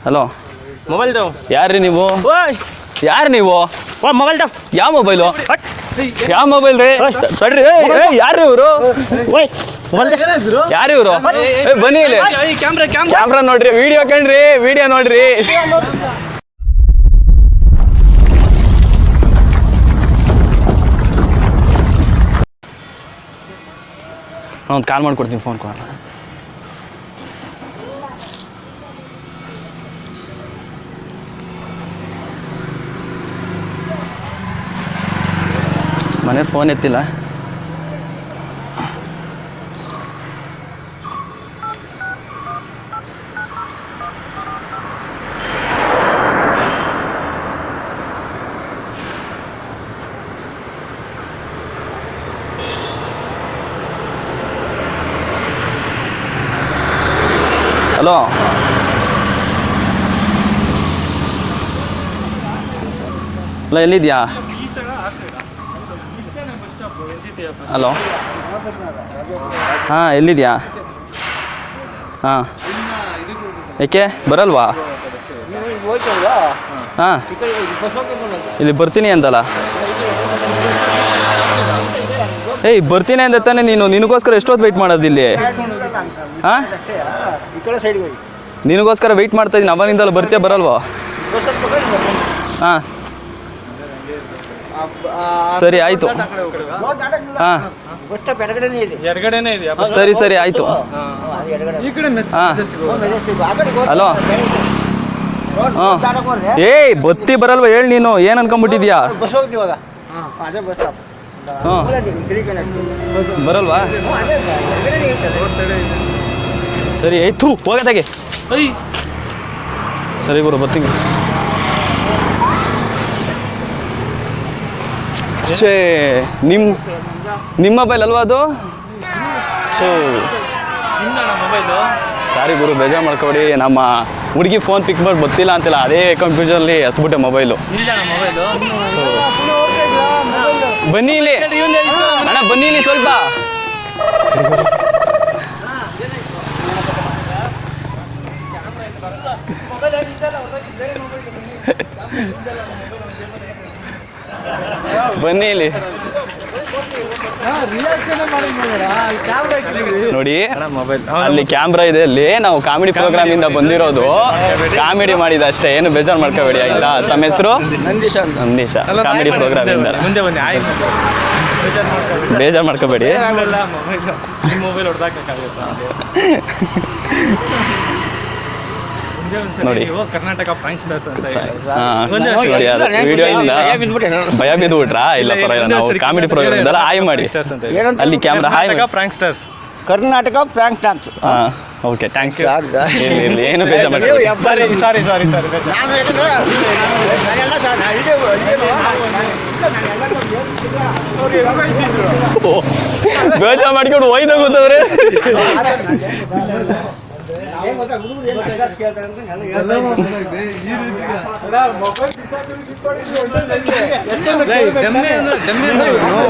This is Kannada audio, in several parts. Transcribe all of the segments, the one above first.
ಹಲೋ ಮೊಬೈಲ್ ಯಾರ್ರಿ ನೀವು? ಯಾರು ನೀವು? ಮೊಬೈಲ್ ಯಾವ ಮೊಬೈಲು? ಯಾವ ಮೊಬೈಲ್ ರೀ? ತಡ್ರಿ, ಯಾರು ಇವರು? ಯಾರು ಇವರು? ಬನ್ನಿ ಇಲ್ಲಿ, ಕ್ಯಾಮ್ರಾ ನೋಡ್ರಿ, ವಿಡಿಯೋ ಕಣ್ರಿ, ವಿಡಿಯೋ ನೋಡ್ರಿ. ಒಂದು ಕಾಲ್ ಮಾಡ್ಕೊಡ್ತೀನಿ, ಫೋನ್ ಕೊಡೋಣ. ಮನೆ ಫೋನ್ ಎತ್ತಿಲ್ಲ. ಹಲೋ, ಹಲೋ, ಎಲ್ಲಿದ್ಯಾ? ಹಲೋ, ಹಾಂ, ಎಲ್ಲಿದ್ಯಾ? ಹಾಂ, ಏಕೆ ಬರಲ್ವಾ? ಹಾಂ, ಇಲ್ಲಿ ಬರ್ತೀನಿ ಅಂತಲ್ಲ. ಏಯ್, ಬರ್ತೀನಿ ಅಂತ ತಾನೆ ನೀನು. ನಿನಗೋಸ್ಕರ ಎಷ್ಟೊತ್ತು ವೆಯ್ಟ್ ಮಾಡೋದು ಇಲ್ಲಿ? ಹಾಂ, ನಿನಗೋಸ್ಕರ ವೆಯ್ಟ್ ಮಾಡ್ತಾ ಇದ್ದೀನಿ. ಅವನಿಂದಲ್ಲ ಬರ್ತೀಯ ಬರಲ್ವಾ? ಹಾಂ, ಸರಿ ಆಯಿತು. ಹಾಂ, ಸರಿ ಸರಿ ಆಯಿತು. ಹಾಂ, ಹಲೋ, ಹಾಂ, ಏಯ್ ಬತ್ತಿ ಬರಲ್ವಾ ಹೇಳಿ ನೀನು? ಏನು ಅನ್ಕೊಂಬಿಟ್ಟಿದ್ಯಾ? ಹಾಂ, ಬರಲ್ವಾ? ಸರಿ ಆಯ್ತು, ಹೋಗತ್ತಾಗೆ. ಸರಿ ಗುರು, ಬರ್ತೀನಿ. ಛೇ, ನಿಮ್ಮ ಮೊಬೈಲ್ ಅಲ್ವಾ ಅದು? ಛೇ, ಸಾರಿ ಗುರು, ಬೇಜಾರು ಮಾಡ್ಕೊಡಿ. ನಮ್ಮ ಹುಡುಗಿ ಫೋನ್ ಪಿಕ್ ಮಾಡಿ ಗೊತ್ತಿಲ್ಲ ಅಂತಿಲ್ಲ, ಅದೇ ಕನ್ಫ್ಯೂಷನಲ್ಲಿ ಹಸ್ಬಿಟ್ಟೆ ಮೊಬೈಲು. ಬನ್ನಿ ಇಲ್ಲಿ ಅಣ್ಣ, ಬನ್ನಿ ಇಲ್ಲಿ ಸ್ವಲ್ಪ. ಬನ್ನಿ ಇಲ್ಲಿ ನೋಡಿ, ಅಲ್ಲಿ ಕ್ಯಾಮ್ರಾ ಇದೆ. ಅಲ್ಲಿ ನಾವು ಕಾಮಿಡಿ ಪ್ರೋಗ್ರಾಮ್ ಇಂದ ಬಂದಿರೋದು, ಕಾಮಿಡಿ ಮಾಡಿದ ಅಷ್ಟೇ, ಏನು ಬೇಜಾರು ಮಾಡ್ಕೋಬೇಡಿ ಆಯ್ತಾ? ತಮ್ಮ ಹೆಸರು? ನಂದೀಶ. ಕಾಮಿಡಿ ಪ್ರೋಗ್ರಾಮ್ ಇಂದ ಬೇಜಾರು ಮಾಡ್ಕೋಬೇಡಿ. ನೋಡಿ, ಕರ್ನಾಟಕ ಪ್ರಾಂಕ್ಸ್ಟರ್ಸ್ ಅಂತ ವಿಡಿಯೋ ಇಂದ ಭಯ ಬಿದ್ದು ಬಿಟ್ರಾ? ಇಲ್ಲ ಪರವಾಗಿಲ್ಲ, ನಾವು ಕಾಮಿಡಿ ಪ್ರೋಗ್ರಾಮ್ ಇಂದಲ್ಲ. ಹಾಯ್ ಮಾಡಿ ಅಲ್ಲಿ camera. Hi pranksters, Karnataka prank dance. ಹಾಂ, ಓಕೆ, ಥ್ಯಾಂಕ್ಸ್. ಇಲ್ಲಿ ಏನು ಬೇಜಾರು ಮಾಡಿ. ಸಾರಿ ಬೇಜಾರು ಮಾಡ್ಕೊಂಡು ಹೋಯ್ದ ಗೊತ್ತವ್ರೆ.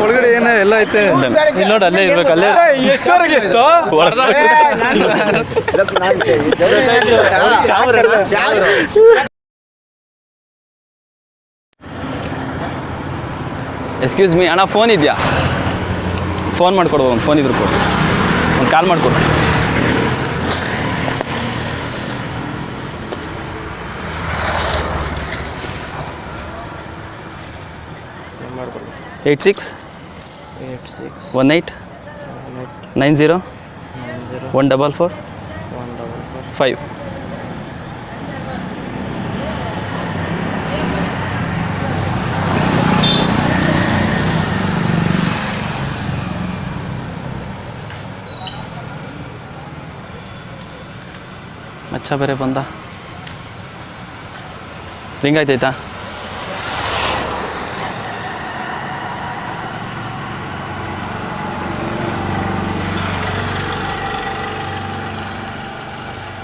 ಒಳಗಡೆ ಏನ ಎಲ್ಲ ಐತೆ ನೋಡಿ, ಅಲ್ಲೇ ಇರ್ಬೇಕು. ಅಲ್ಲೇ ಎಕ್ಸ್ಕ್ಯೂಸ್ ಮೀ ಅಣ್ಣ, ಫೋನ್ ಇದೆಯಾ? ಫೋನ್ ಮಾಡಿಕೊಡ್ಬೋದು, ಒಂದು ಫೋನ್ ಇದ್ರು ಕೊಡು, ಒಂದು ಕಾಲ್ ಮಾಡಿಕೊಡು. Eight six 18 90 144 5. ಮಚ್ಚ ಬೇರೆ ಬಂದ. ರಿಂಗ್ ಆಯ್ತಾಯ್ತಾ?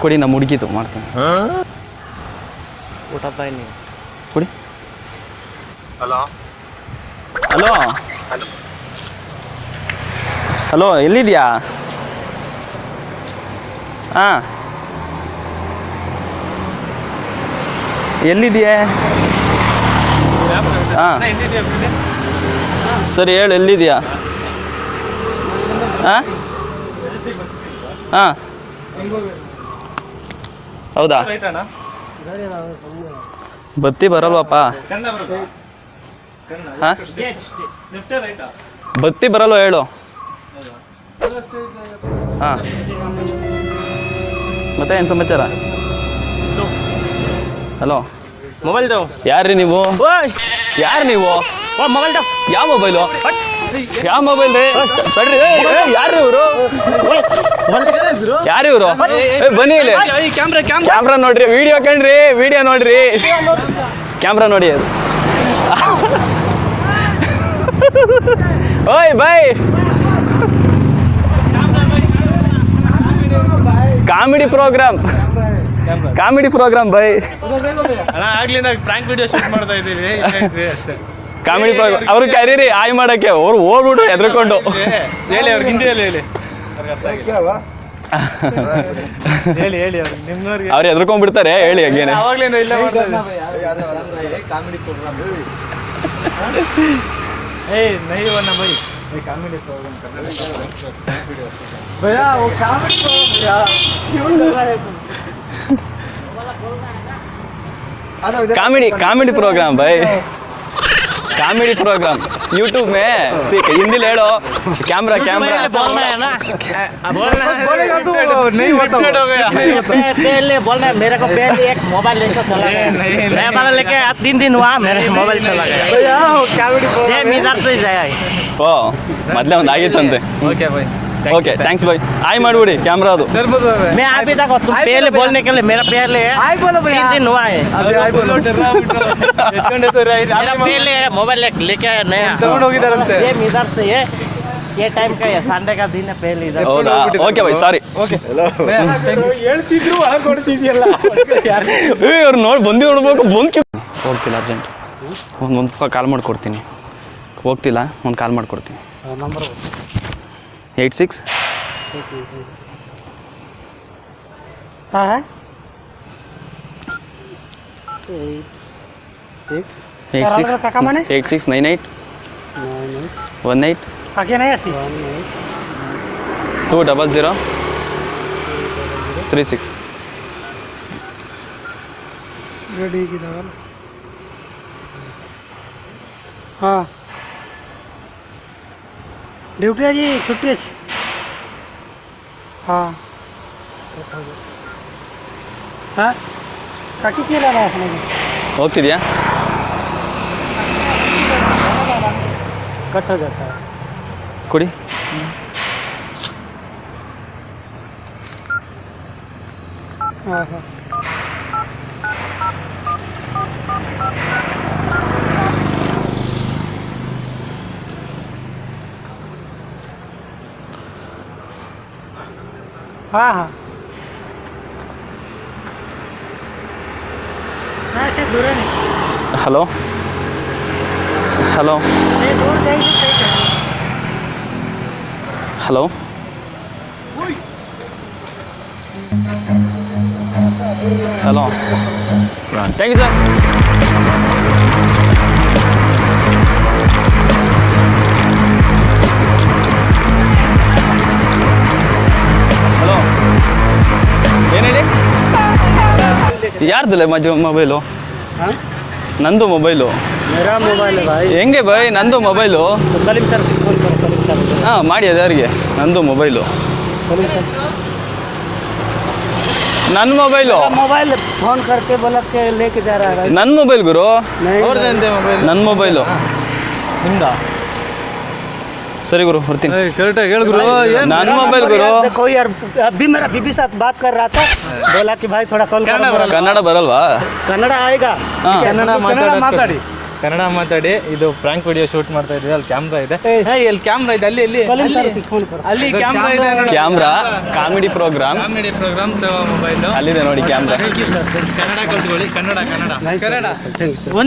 ಕೊಡಿ, ನಮ್ಮ ಹುಡುಗಿತು ಮಾಡ್ತೀನಿ. ಊಟ ಬಾಯಿ ಕೊಡಿ. ಹಲೋ ಹಲೋ ಹಲೋ, ಎಲ್ಲಿದ್ಯಾ? ಹಾಂ, ಎಲ್ಲಿದೆಯೇ? ಹಾಂ ಸರಿ ಹೇಳು, ಎಲ್ಲಿದೆಯಾ? ಹಾಂ ಹಾಂ ಹೌದಾ? ಬತ್ತಿ ಬರಲ್ವಪ್ಪ? ಹಾಂ ಬತ್ತಿ ಬರಲ್ವ ಹೇಳು? ಹಾಂ ಮತ್ತೆ ಏನು ಸಮಾಚಾರ? ಹಲೋ ಮೊಬೈಲ್ ಯಾರ್ರಿ ನೀವು? ಯಾರು ನೀವು? ಮೊಬೈಲ್ ಯಾವ ಮೊಬೈಲು? ಯಾವ ಮೊಬೈಲ್ ರೀ? ಸಡ್ರಿ ಯಾರು ಇವರು? ಯಾರು ಇವರು? ಬನ್ನಿ ಇಲ್ಲಿ. ಕ್ಯಾಮ್ರಾ ನೋಡ್ರಿ, ವಿಡಿಯೋ ಕಣ್ರಿ, ವಿಡಿಯೋ ನೋಡ್ರಿ, ಕ್ಯಾಮ್ರಾ ನೋಡಿ ಅದು. ಓಯ್ boy, comedy program, comedy program bye. ಅಣ್ಣ ಆಗ್ಲಿಂದ ಪ್ರಾಂಕ್ ವಿಡಿಯೋ ಶೂಟ್ ಮಾಡ್ತಾ ಇದ್ದೀವಿ ಅಷ್ಟೇ. ಕಾಮಿಡಿ ಪ್ರೋಗ್ರಾಮ್ ಅವ್ರಿಗೆ ಕರೀರಿ ಆಯ್ ಮಾಡಕ್ಕೆ. ಅವ್ರು ಓಡ್ಬಿಟ್ಟು ಹೆದರ್ಕೊಂಡು ಹೇಳಿ ಅವ್ರಿಗೆ ಹಿಂದಿಯಲ್ಲಿ ಹೇಳಿ ಹೇಳಿ ಹೇಳಿ ಅವ್ರು ನಿಮ್ಮವ್ರಿಗೆ ಅವ್ರು ಹೆದರ್ಕೊಂಡ್ಬಿಡ್ತಾರೆ. ಹೇಳಿ ಹಂಗೇನೆ. ಅವಾಗ್ಲೇನು ಇಲ್ಲ ಕಾಮಿಡಿ ಪ್ರೋಗ್ರಾಮ್ ಏಯ್ ನೈ ವನ್ನ ಬೈ ಕಾಮಿಡಿ ಪ್ರೋಗ್ರಾಮ್ भैया वो कामिडी कामिडी कामिडी प्रोग्राम भाई, कामिडी प्रोग्राम यूट्यूब में सीख हिंदी ले लो. कैमरा कैमरा बोलेगा तो नहीं होता हो गया. पहले बोलना है मेरे को पहले एक मोबाइल लेकर चला गया. मैं वाला लेके 3 दिन हुआ मेरा मोबाइल चला गया. भैया वो कामिडी सेम इधर से जाए. ಓ ಮೊದಲೇ ಒಂದು ಆಗಿತ್ತಂತೆ. Okay bye okay thanks bye. ಆಯ್ ಮಾಡ್ಬಿಡಿ ಕ್ಯಾಮ್ರಾ ಅದು. मैं अभी तक तुम पहले बोलने के लिए मेरा पहले आई बोलो भैया 3 दिन हुआ है. अभी आई बोलो मेरा पहले मोबाइल लेके आया नया. तಗೊಂಡು ಹೋಗಿದಾರಂತೆ सेम इधर से है. ये टाइम का है, संडे का दिन है. पहले इधर ಹೌದಾ? ಓಕೆ ಬೈ, ಸಾರಿ. ಹೇಳ್ತಿದ್ರು ಒಳಗೆ ಕೊಡ್ತಿದ್ಯಲ್ಲ ಇವ್ರು ನೋಡಿ ಬಂದು ನೋಡ್ಬೇಕು. ಹೋಗ್ತಿಲ್ಲ, ಅರ್ಜೆಂಟ್. ಒಂದು ಕಾಲ್ ಮಾಡಿಕೊಡ್ತೀನಿ. ಹೋಗ್ತಿಲ್ಲ, ಒಂದು ಕಾಲ್ ಮಾಡಿಕೊಡ್ತೀನಿ. नंबर 86 हाँ है 86 काका माने 8698 18 आगे नहीं ऐसी 200 36. रेडी की दवा हाँ ड्यूटी जी छुट्टी अच्छी हाँ हाँ काटी की रहा है ಹೋಗ್ತಿದ್ಯಾ? कट हो जाता है ಕೊಡಿ. हाँ हाँ हाँ हाँ ऐसे दूर नहीं ಹಲೋ ಹಲೋ दूर जाएगी सही है hello hello thank you sir. Hello ಏನು ಹೇಳಿ? ಯಾರ್ದು ಮೊಬೈಲು? ನಂದು ಮೊಬೈಲು. मेरा मोबाइल है भाई ಹೆಂಗೆ ಬೈ ನಂದು ಮೊಬೈಲು? तो कलीम सर फोन करो कलीम सर ಹಾಂ ಮಾಡಿ ಅದ್ಯಾರಿಗೆ. ನಂದು ಮೊಬೈಲು, कलीम सर ನನ್ನ ಮೊಬೈಲು, मोबाइल फोन करके बोला के लेके जा रहा है ನನ್ನ ಮೊಬೈಲ್ ಗುರು, नहीं ನನ್ನ ಮೊಬೈಲು. ನಿಮ್ದ ಸರಿ ಗುರು ಬರ್ತೀನಿ. ಕರೆಕ್ಟಾಗಿ ಹೇಳು ಗುರು. ನನ್ನ ಮೊಬೈಲ್ ಗುರು. देखो यार अभी मेरा बीबी साथ बात कर रहा था बोला कि भाई थोड़ा कॉल करो ಕನ್ನಡ ಬರಲ್ವಾ? कन्नड़ आएगा ಹಾಂ ಕನ್ನಡ ಮಾತಾಡಿ ಕನ್ನಡ ಮಾತಾಡಿ. ಇದು ಪ್ರಾಂಕ್ ವಿಡಿಯೋ ಶೂಟ್ ಮಾಡ್ತಾ ಇದ್ವಿ. ಅಲ್ಲಿ ಕ್ಯಾಮ್ರಾ ಇದೆ. ಇಲ್ಲಿ ಕ್ಯಾಮ್ರಾ ಇದೆ. ಅಲ್ಲಿ कलीम सर फोन करो ಅಲ್ಲಿ ಕ್ಯಾಮ್ರಾ ಇದೆ. Camera comedy program comedy program mobile ಅಲ್ಲಿದೆ ನೋಡಿ ಕ್ಯಾಮ್ರಾ. ಕನ್ನಡ ಕಲ್ತ್ಕೊಳ್ಳಿ. ಕನ್ನಡ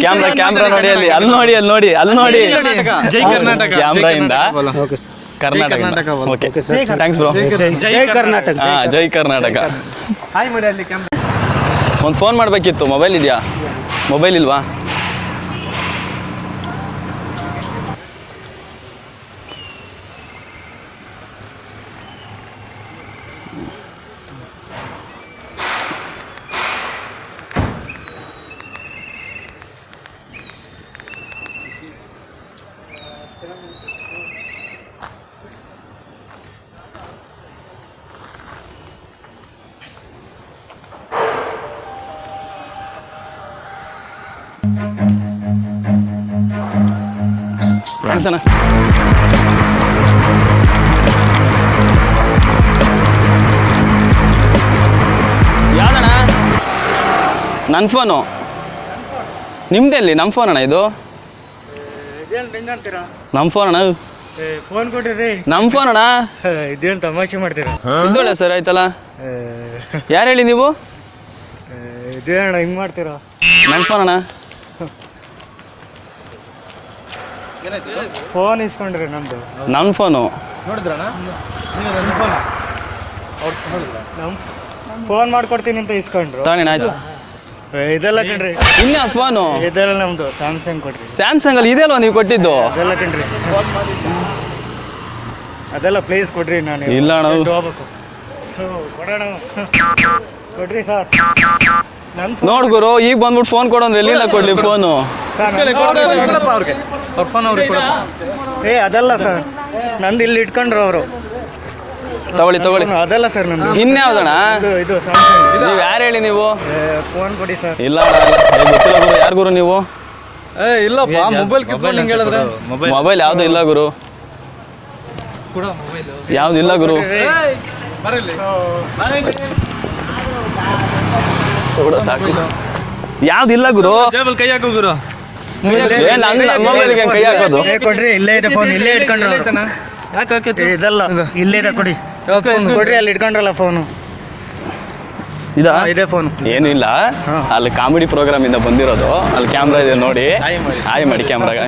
ಕ್ಯಾಮ್ರಾ ಕ್ಯಾಮ್ರಾ ನೋಡಿ ಅಲ್ಲಿ, ಅಲ್ಲಿ ನೋಡಿ, ಅಲ್ಲಿ ನೋಡಿ, ಅಲ್ಲಿ ನೋಡಿ. ಜೈ ಕರ್ನಾಟಕ. ಕ್ಯಾಮ್ರಾ ಇಂದ okay sir Karnataka. Okay thanks bro. जय कर्नाटक ಹಾಂ ಜೈ ಕರ್ನಾಟಕ. ಹಾಯ್ ಮಾಡಿ ಅಲ್ಲಿ ಕ್ಯಾಮ್ರಾ. ಒಂದು ಫೋನ್ ಮಾಡಬೇಕಿತ್ತು. ಮೊಬೈಲ್ ಇದೆಯಾ? ಮೊಬೈಲ್ ಇಲ್ವಾ? ಕಾಣಿಸೋಣ. ಯಾವ್ದಣ್ಣ? ನನ್ನ ಫೋನು. ನಿಮ್ದೆಲ್ಲಿ? ನಮ್ಮ ಫೋನ್ ಅಣ್ಣ ಇದು. ನಮ್ಮ ಫೋನ್ ಅಣ್ಣ. ಫೋನ್ ಕೊಟ್ಟಿರಿ. ನಮ್ಮ ಫೋನ್ ಅಣ್ಣ. ಇದೇನು ತಮಾಷೆ ಮಾಡ್ತೀರಾ? ಇದ್ದೊಳ್ಳೆ ಸರ್ ಆಯ್ತಲ್ಲ. ಯಾರು ಹೇಳಿ ನೀವು? ಇದೇನಣ್ಣ ಹಿಂಗೆ ಮಾಡ್ತೀರಾ? ನನ್ನ ಫೋನ್ ಅಣ್ಣ. ಫೋನ್ ಇಸ್ಕೊಂಡ್ರಿ ನಮ್ದು. ನನ್ನ ಫೋನು. ನೋಡಿದ್ರಣ್ಣ ಫೋನ್ ಮಾಡ್ಕೊಡ್ತೀನಿ ಅಂತ ಇಸ್ಕೊಂಡ್ರು. ತಗೊಂಡೇನ ಆಯ್ತು. ಇದೆಲ್ಲ ಕಣ್ರಿ, ಇನ್ನ ಫೋನು ಇದೆಲ್ಲ ನಮ್ದು ಸ್ಯಾಮ್ಸಂಗ್ ಕೊಡ್ರಿ. ಸ್ಯಾಮ್ಸಂಗ್ ಅಲ್ಲಿ ಇದೆಯಲ್ವ ನೀವು ಕೊಟ್ಟಿದ್ದು? ಅದೆಲ್ಲ ಕಣ್ರಿ, ಅದೆಲ್ಲ ಪ್ಲೇಸ್ ಕೊಡ್ರಿ. ನಾನು ಇಲ್ಲ ಅಣ್ಣ. ಹೋಗ್ಬೇಕು. ಕೊಡೋಣ ಕೊಡ್ರಿ ಸರ್. ನೋಡ್ ಗುರು, ಈಗ ಬಂದ್ಬಿಟ್ಟು ಫೋನ್ ಕೊಡೋಂದ್ರೆ ಎಲ್ಲಿಂದ ಕೊಡ್ಲಿ ಫೋನು? ಅವ್ರ ಫೋನ್ ಅವ್ರಿಗೆ ಕೊಡಪ್ಪ. ಅದಲ್ಲ ಸರ್, ನಂದು ಇಲ್ಲಿ ಇಟ್ಕೊಂಡ್ರು ಅವರು. ತಗೊಳ್ಳಿ ತಗೊಳ್ಳಿ. ಅದಲ್ಲ ಸರ್ ನಮ್ದು. ಇನ್ಯಾವ್ದಣ್ಣ? ಇದು ಸ್ಯಾಮ್ಸಂಗ್. ನೀವು ಯಾರು ಹೇಳಿ ನೀವು? ಫೋನ್ ಕೊಡಿ ಸರ್. ಇಲ್ಲ ಗೊತ್ತಿಲ್ಲ ಗುರು. ಯಾರು ಗುರು ನೀವು? ಇಲ್ಲಪ್ಪ, ಮೊಬೈಲ್ ಕಿತ್ಕೊಂಡು ಹಿಂಗೆ ಹೇಳಿದ್ರೆ ಮೊಬೈಲ್ ಯಾವ್ದು ಇಲ್ಲ ಗುರು. ಯಾವ್ದು ಇಲ್ಲ ಗುರು. ಸಾಕು. ಯಾವ್ದಿಲ್ಲ ಗುರು. ಕೈ ಹಾಕೋ ಗುರು. ಏನ್ ನನ್ನ ಮೊಬೈಲ್ಗೆ ಕೈ ಹಾಕೋದು? ಕೊಡ್ರಿ, ಇಲ್ಲೇ ಇದೆ ಫೋನ್, ಇಲ್ಲೇ ಇಟ್ಕೊಂಡ್ರು. ಇದಲ್ಲ, ಇಲ್ಲೇ ಇದೆ ಕೊಡಿ. ಕೊಡ್ರಿ, ಅಲ್ಲಿ ಇಟ್ಕೊಂಡ್ರಲ್ಲ ಫೋನು. ಇದೆ ಫೋನ್. ಏನು ಇಲ್ಲ, ಅಲ್ಲಿ ಕಾಮಿಡಿ ಪ್ರೋಗ್ರಾಮ್ ಇಂದ ಬಂದಿರೋದು. ಅಲ್ಲಿ ಕ್ಯಾಮ್ರಾ ಇದೆ ನೋಡಿ. ಹಾಯ್ ಮಾಡಿ ಕ್ಯಾಮ್ರಾಗ.